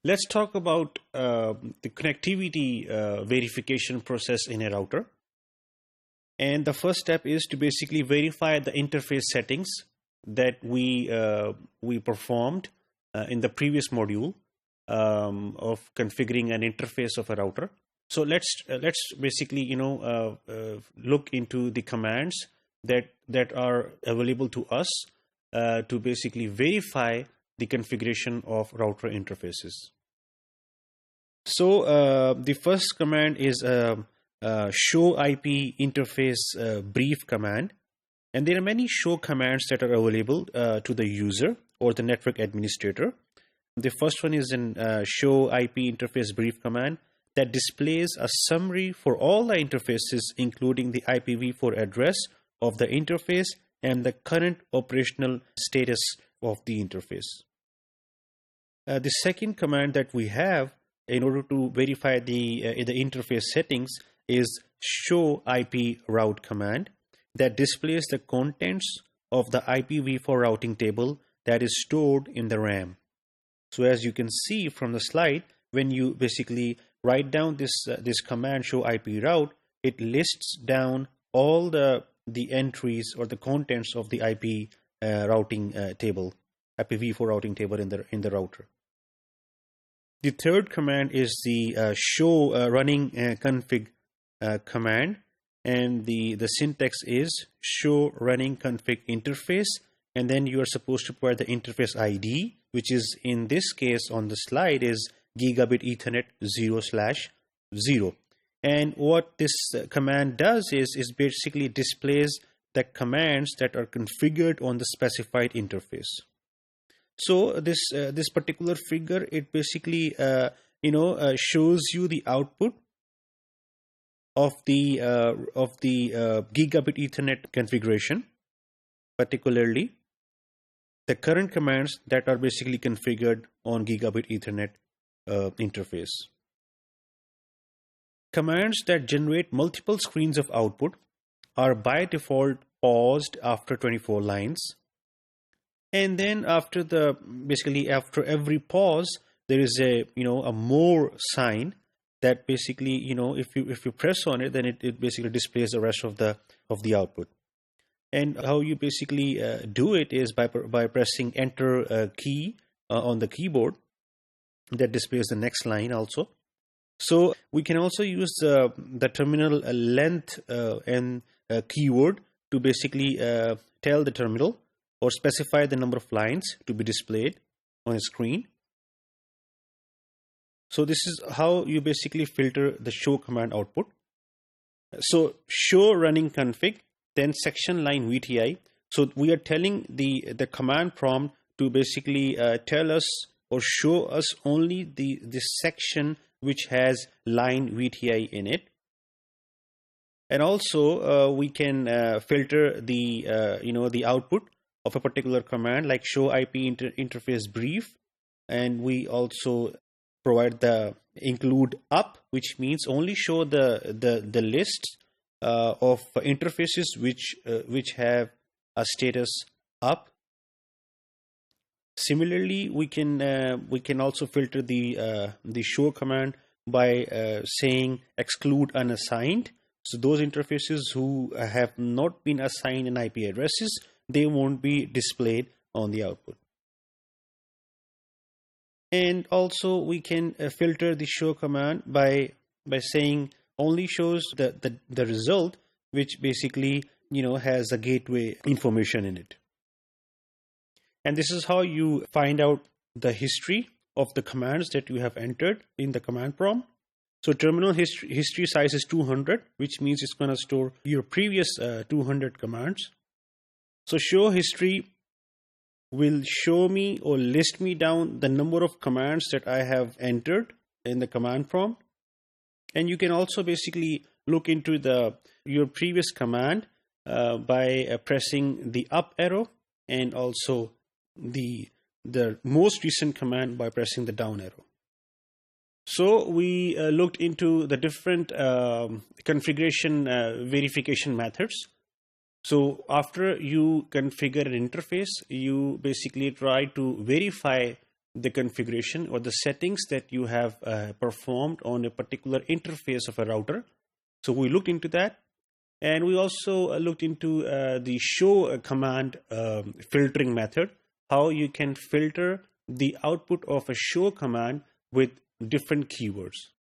Let's talk about the connectivity verification process in a router. And the first step is to basically verify the interface settings that we performed in the previous module of configuring an interface of a router. So let's basically look into the commands that are available to us to basically verify the configuration of router interfaces. So the first command is show IP interface brief command, and there are many show commands that are available to the user or the network administrator. The first one is an show IP interface brief command that displays a summary for all the interfaces, including the IPv4 address of the interface and the current operational status of the interface. The second command that we have in order to verify the interface settings is show IP route command that displays the contents of the IPv4 routing table that is stored in the RAM. So as you can see from the slide, when you basically write down this command show IP route, it lists down all the entries or the contents of the IP routing table, IPv4 routing table in the router. The third command is the show running config command, and the syntax is show running config interface, and then you are supposed to provide the interface ID, which is in this case on the slide is gigabit Ethernet 0/0. And what this command does is basically displays the commands that are configured on the specified interface. So this particular figure, it basically shows you the output of the gigabit Ethernet configuration, particularly the current commands that are basically configured on gigabit Ethernet interface. Commands that generate multiple screens of output are by default paused after 24 lines. And then after every pause, there is a more sign that basically, if you press on it, then it basically displays the rest of the output. And how you basically do it is by pressing enter key on the keyboard. That displays the next line also. So we can also use the terminal length and keyword to basically tell the terminal or specify the number of lines to be displayed on a screen. So this is how you basically filter the show command output. So show running config, then section line VTI. So we are telling the command prompt to basically tell us or show us only this section which has line VTI in it. And also we can filter the output of a particular command like show IP interface brief, and we also provide the include up, which means only show the list of interfaces which have a status up. Similarly, we can also filter the show command by saying exclude unassigned. So those interfaces who have not been assigned an IP addresses, they won't be displayed on the output. And also we can filter the show command by saying only shows the result which basically has a gateway information in it. And this is how you find out the history of the commands that you have entered in the command prompt. So terminal history size is 200, which means it's going to store your previous 200 commands. So show history will show me or list me down the number of commands that I have entered in the command prompt. And you can also basically look into your previous command by pressing the up arrow, and also the most recent command by pressing the down arrow. So we looked into the different configuration verification methods. So after you configure an interface, you basically try to verify the configuration or the settings that you have performed on a particular interface of a router. So we looked into that. And we also looked into the show command filtering method, how you can filter the output of a show command with different keywords.